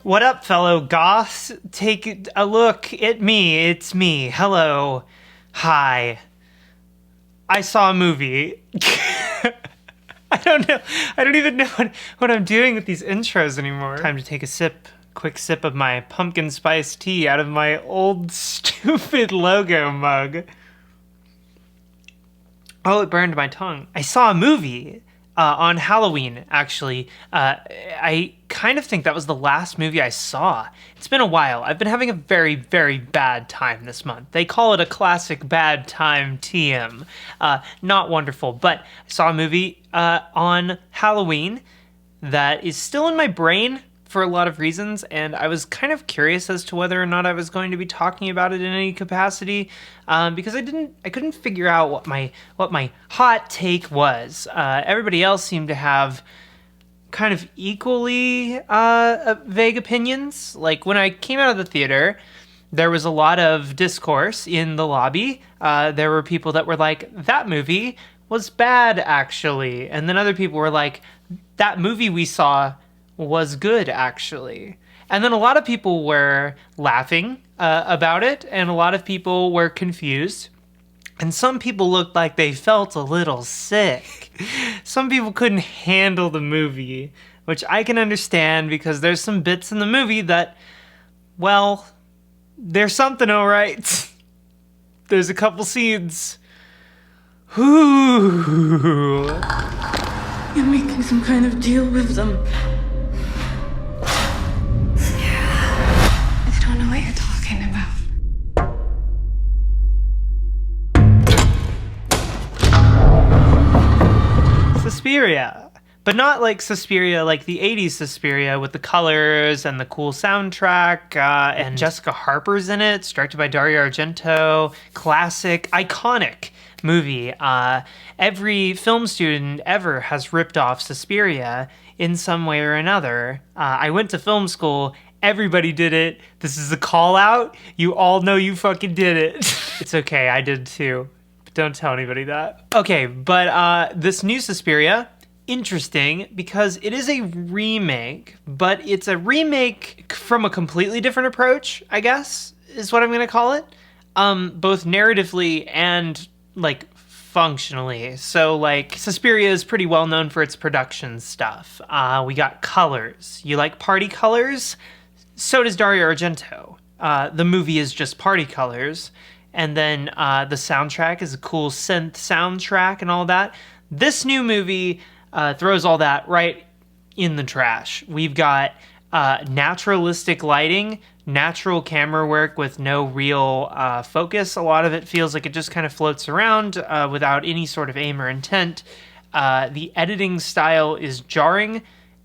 What up, fellow goths? Take a look at me. It's me. Hello. Hi. I saw a movie. I don't know. I don't even know what I'm doing with these intros anymore. Time to take a quick sip of my pumpkin spice tea out of my old stupid logo mug. Oh, it burned my tongue. I saw a movie on Halloween, actually. I kind of think that was the last movie I saw. It's been a while. I've been having a very, very bad time this month. They call it a classic bad time TM. Not wonderful, but I saw a movie on Halloween that is still in my brain for a lot of reasons, and I was kind of curious as to whether or not I was going to be talking about it in any capacity, because I couldn't figure out what my hot take was. Everybody else seemed to have kind of equally vague opinions. Like when I came out of the theater, there was a lot of discourse in the lobby. There were people that were like, that movie was bad, actually. And then other people were like, that movie we saw was good, actually. And then a lot of people were laughing about it, and a lot of people were confused. And some people looked like they felt a little sick. Some people couldn't handle the movie, which I can understand because there's some bits in the movie that, well, there's something alright. There's a couple scenes. Ooh. You're making some kind of deal with them. I don't know what you're talking about. Suspiria. But not like Suspiria, like the 80s Suspiria with the colors and the cool soundtrack, and Jessica Harper's in it. It's directed by Dario Argento. Classic, iconic movie. Every film student ever has ripped off Suspiria in some way or another. I went to film school. Everybody did it. This is a call out. You all know you fucking did it. It's okay, I did too. But don't tell anybody that. Okay, but this new Suspiria, interesting because it is a remake, but it's a remake from a completely different approach, I guess, is what I'm going to call it. Both narratively and like functionally. So like Suspiria is pretty well known for its production stuff. We got colors. You like party colors? So does Dario Argento. The movie is just party colors. And then the soundtrack is a cool synth soundtrack and all that. This new movie throws all that right in the trash. We've got naturalistic lighting, natural camera work with no real focus. A lot of it feels like it just kind of floats around without any sort of aim or intent. The editing style is jarring,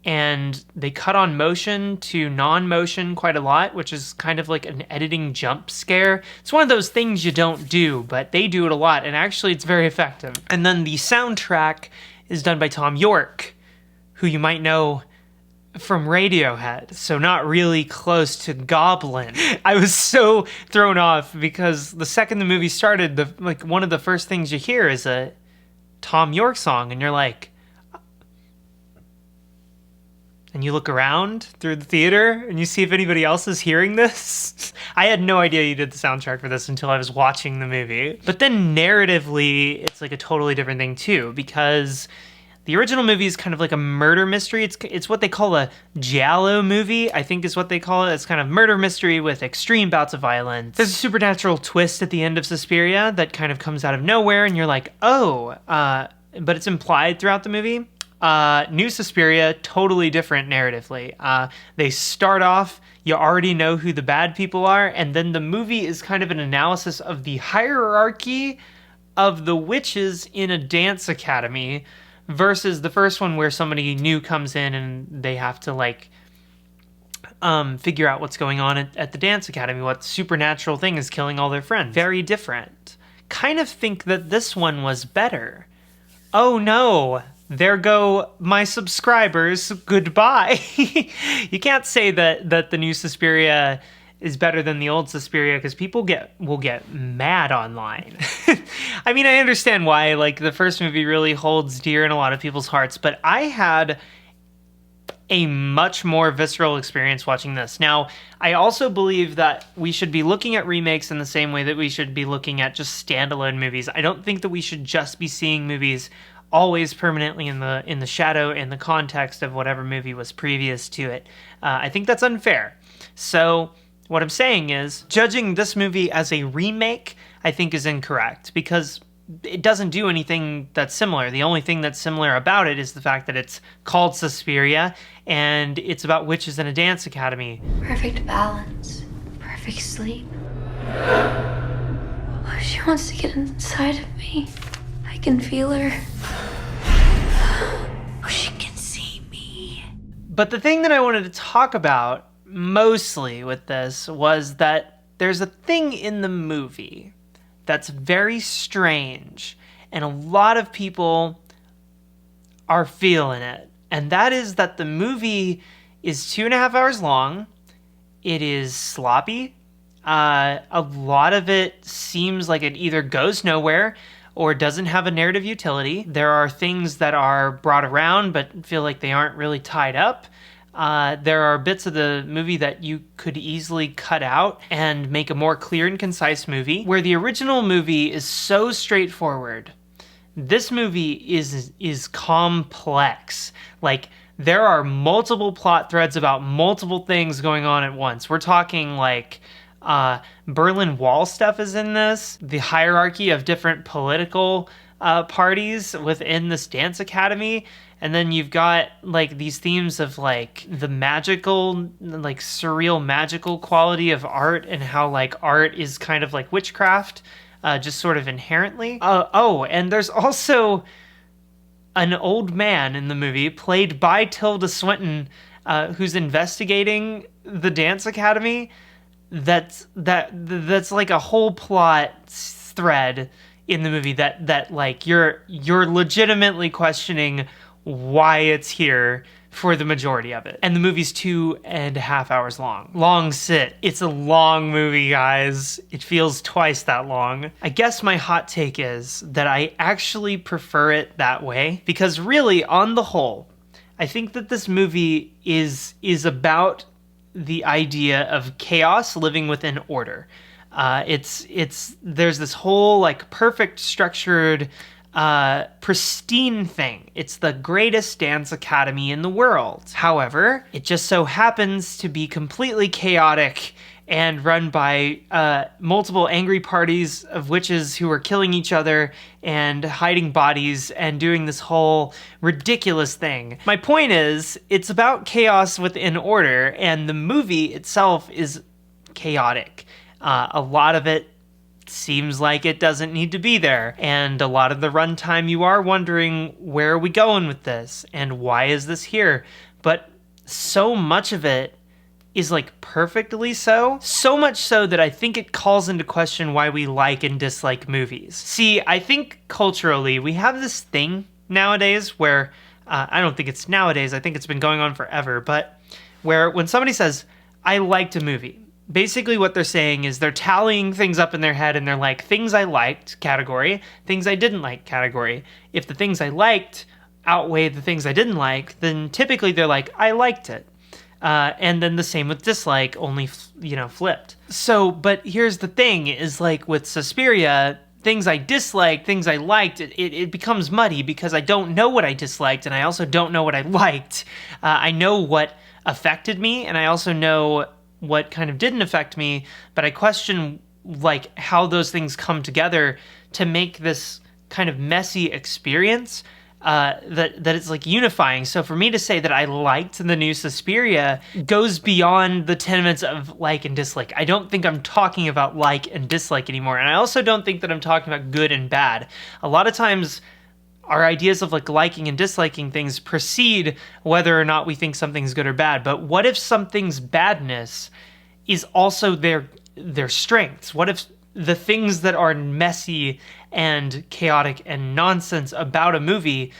and they cut on motion to non-motion quite a lot, which is kind of like an editing jump scare. It's one of those things you don't do, but they do it a lot, and actually it's very effective. And then the soundtrack is done by Tom York, who you might know from Radiohead, so not really close to Goblin. I was so thrown off because the second the movie started, one of the first things you hear is a Tom York song, and you're like, and you look around through the theater and you see if anybody else is hearing this. I had no idea you did the soundtrack for this until I was watching the movie. But then narratively, it's like a totally different thing too, because the original movie is kind of like a murder mystery. It's what they call a giallo movie, I think is what they call it. It's kind of murder mystery with extreme bouts of violence. There's a supernatural twist at the end of Suspiria that kind of comes out of nowhere, and you're like, oh, but it's implied throughout the movie. New Suspiria, totally different narratively. They start off, you already know who the bad people are, and then the movie is kind of an analysis of the hierarchy of the witches in a dance academy versus the first one where somebody new comes in and they have to like figure out what's going on at the dance academy, what supernatural thing is killing all their friends. Very different. Kind of think that this one was better. Oh no, there go my subscribers. Goodbye. You can't say that the new Suspiria is better than the old Suspiria because people will get mad online. I mean, I understand why. Like, the first movie really holds dear in a lot of people's hearts, but I had a much more visceral experience watching this. Now, I also believe that we should be looking at remakes in the same way that we should be looking at just standalone movies. I don't think that we should just be seeing movies always permanently in the shadow, in the context of whatever movie was previous to it. I think that's unfair. So what I'm saying is, judging this movie as a remake, I think is incorrect, because it doesn't do anything that's similar. The only thing that's similar about it is the fact that it's called Suspiria, and it's about witches in a dance academy. Perfect balance. Perfect sleep. Oh, she wants to get inside of me. I can feel her. Oh, she can see me. But the thing that I wanted to talk about mostly with this was that there's a thing in the movie that's very strange, and a lot of people are feeling it. And that is that the movie is 2.5 hours long. It is sloppy. A lot of it seems like it either goes nowhere or doesn't have a narrative utility. There are things that are brought around but feel like they aren't really tied up. There are bits of the movie that you could easily cut out and make a more clear and concise movie. Where the original movie is so straightforward, this movie is complex. Like, there are multiple plot threads about multiple things going on at once. We're talking like Berlin Wall stuff is in this, the hierarchy of different political parties within this dance academy. And then you've got like these themes of like the magical, like surreal magical quality of art, and how like art is kind of like witchcraft, just sort of inherently. And there's also an old man in the movie played by Tilda Swinton, who's investigating the dance academy. That's like a whole plot thread in the movie that like you're legitimately questioning why it's here for the majority of it. And the movie's 2.5 hours long. Long sit. It's a long movie, guys. It feels twice that long. I guess my hot take is that I actually prefer it that way, because really, on the whole, I think that this movie is about the idea of chaos living within order. There's this whole like perfect structured pristine thing. It's the greatest dance academy in the world. However, it just so happens to be completely chaotic and run by multiple angry parties of witches who are killing each other and hiding bodies and doing this whole ridiculous thing. My point is, it's about chaos within order, and the movie itself is chaotic. A lot of it seems like it doesn't need to be there, and a lot of the runtime you are wondering, where are we going with this and why is this here? But so much of it is like perfectly so much so that I think it calls into question why we like and dislike movies. See, I think culturally we have this thing nowadays where I don't think it's nowadays, I think it's been going on forever, but where when somebody says I liked a movie, basically what they're saying is they're tallying things up in their head, and they're like, things I liked, category, things I didn't like, category. If the things I liked outweigh the things I didn't like, then typically they're like, I liked it. And then the same with dislike, only, flipped. So, but here's the thing, is like with Suspiria, things I disliked, things I liked, it becomes muddy because I don't know what I disliked, and I also don't know what I liked. I know what affected me, and I also know what kind of didn't affect me, but I question like how those things come together to make this kind of messy experience that it's like unifying. So for me to say that I liked the new Suspiria goes beyond the tenements of like and dislike. I don't think I'm talking about like and dislike anymore, and I also don't think that I'm talking about good and bad. A lot of times our ideas of like liking and disliking things precede whether or not we think something's good or bad. But what if something's badness is also their strengths? What if the things that are messy and chaotic and nonsense about a movie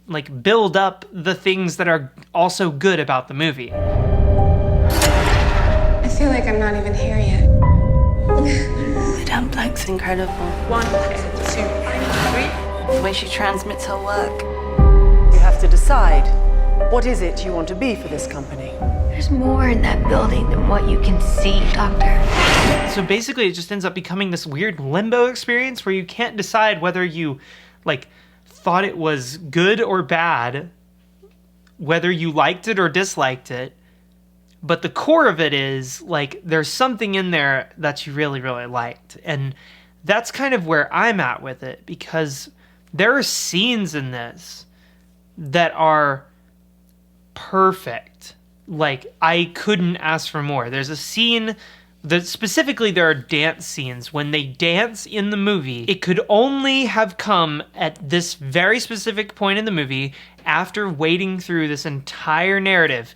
like build up the things that are also good about the movie? I feel like I'm not even here yet. Madame Blank's incredible. 1, 2, 3. The way she transmits her work. You have to decide What is it you want to be for this company? There's more in that building than what you can see, Doctor. So basically, it just ends up becoming this weird limbo experience where you can't decide whether you, like, thought it was good or bad, whether you liked it or disliked it. But the core of it is, like, there's something in there that you really, really liked. And that's kind of where I'm at with it, because there are scenes in this that are perfect. Like, I couldn't ask for more. There's a scene that specifically there are dance scenes. When they dance in the movie, it could only have come at this very specific point in the movie after wading through this entire narrative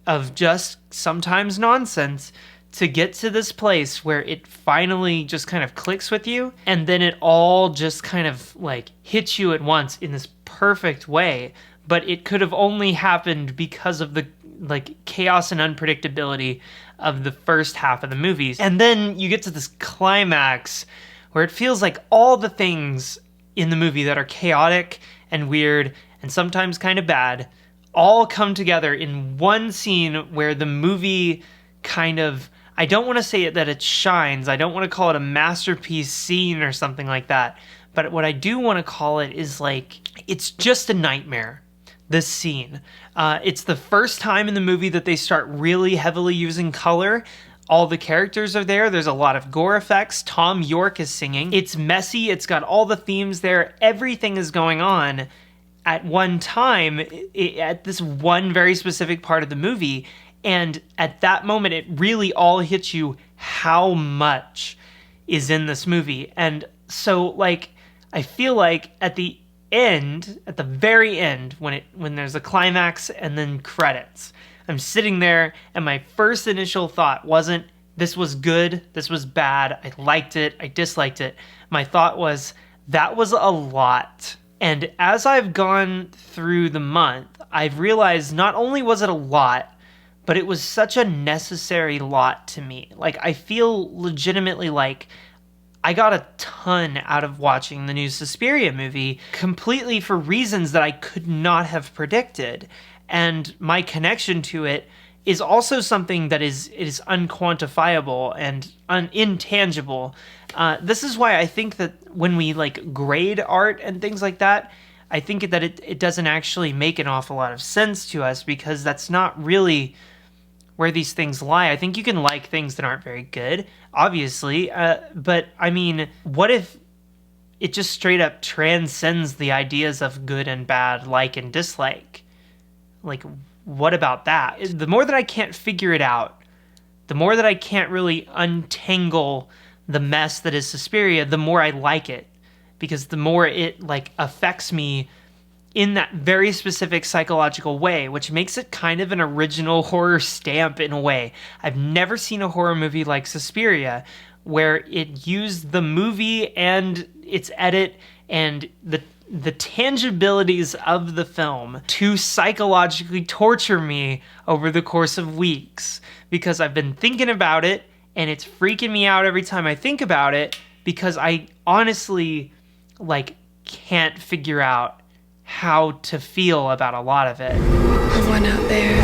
of just sometimes nonsense to get to this place where it finally just kind of clicks with you, and then it all just kind of like hits you at once in this perfect way. But it could have only happened because of the like chaos and unpredictability of the first half of the movies. And then you get to this climax where it feels like all the things in the movie that are chaotic and weird and sometimes kind of bad all come together in one scene where the movie kind of, I don't want to say that it shines. I don't want to call it a masterpiece scene or something like that. But what I do want to call it is like, it's just a nightmare, this scene. It's the first time in the movie that they start really heavily using color. All the characters are there. There's a lot of gore effects. Tom York is singing. It's messy. It's got all the themes there. Everything is going on at one time at this one very specific part of the movie. And at that moment, it really all hits you how much is in this movie. And so, like, I feel like at the end, at the very end, when there's a climax and then credits, I'm sitting there and my first initial thought wasn't, this was good, this was bad, I liked it, I disliked it. My thought was, that was a lot. And as I've gone through the month, I've realized not only was it a lot, but it was such a necessary lot to me. Like, I feel legitimately like I got a ton out of watching the new Suspiria movie, completely for reasons that I could not have predicted. And my connection to it is also something that is unquantifiable and intangible. This is why I think that when we like grade art and things like that, I think that it doesn't actually make an awful lot of sense to us, because that's not really where these things lie. I think you can like things that aren't very good, obviously, but I mean, what if it just straight up transcends the ideas of good and bad, like and dislike? Like, what about that? The more that I can't figure it out, the more that I can't really untangle the mess that is Suspiria, the more I like it, because the more it like affects me in that very specific psychological way, which makes it kind of an original horror stamp in a way. I've never seen a horror movie like Suspiria, where it used the movie and its edit and the tangibilities of the film to psychologically torture me over the course of weeks, because I've been thinking about it and it's freaking me out every time I think about it, because I honestly like can't figure out how to feel about a lot of it. The one out there.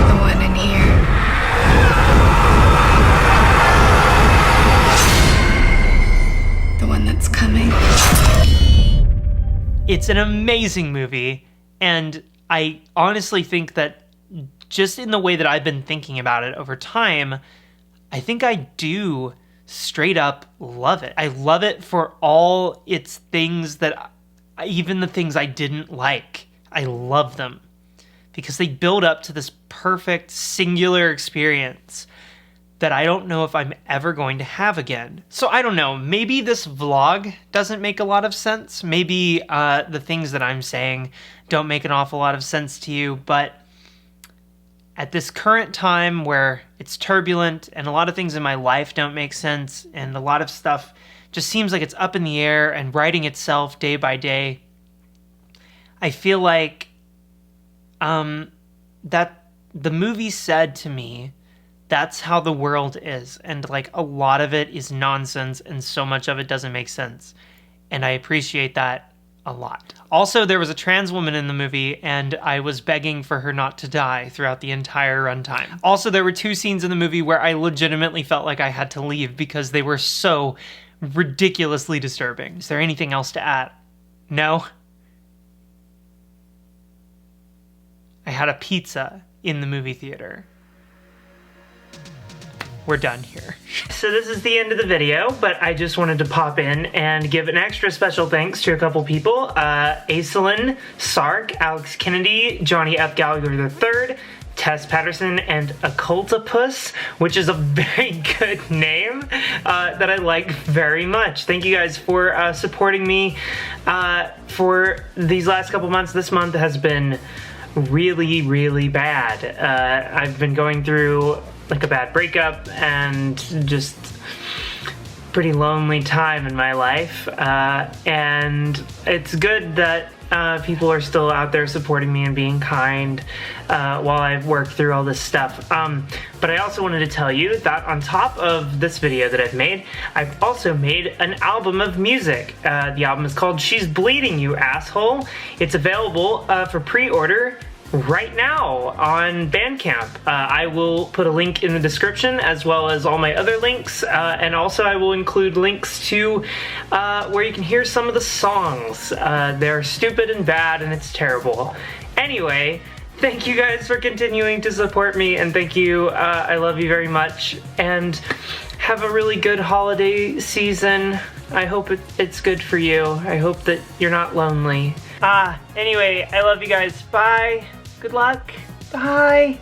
The one in here. The one that's coming. It's an amazing movie, and I honestly think that just in the way that I've been thinking about it over time, I think I do straight up love it. I love it for all its things that, even the things I didn't like, I love them because they build up to this perfect singular experience that I don't know if I'm ever going to have again. So I don't know, maybe this vlog doesn't make a lot of sense. Maybe the things that I'm saying don't make an awful lot of sense to you, but at this current time where it's turbulent and a lot of things in my life don't make sense and a lot of stuff just seems like it's up in the air and writing itself day by day, I feel like that the movie said to me, that's how the world is. And like a lot of it is nonsense and so much of it doesn't make sense. And I appreciate that a lot. Also, there was a trans woman in the movie, and I was begging for her not to die throughout the entire runtime. Also, there were 2 scenes in the movie where I legitimately felt like I had to leave because they were so ridiculously disturbing. Is there anything else to add? No? I had a pizza in the movie theater. We're done here. So this is the end of the video, but I just wanted to pop in and give an extra special thanks to a couple people. Aislinn, Sark, Alex Kennedy, Johnny F. Gallagher III, Tess Patterson, and Occultopus, which is a very good name that I like very much. Thank you guys for supporting me for these last couple months. This month has been really, really bad. I've been going through like a bad breakup and just pretty lonely time in my life, and it's good that people are still out there supporting me and being kind while I've worked through all this stuff. But I also wanted to tell you that on top of this video that I've made, I've also made an album of music. The album is called She's Bleeding, You Asshole. It's available for pre-order right now on Bandcamp. I will put a link in the description as well as all my other links, and also I will include links to where you can hear some of the songs. They're stupid and bad and it's terrible. Anyway, thank you guys for continuing to support me, and thank you. I love you very much, and have a really good holiday season. I hope it's good for you. I hope that you're not lonely. Anyway, I love you guys. Bye. Good luck. Bye.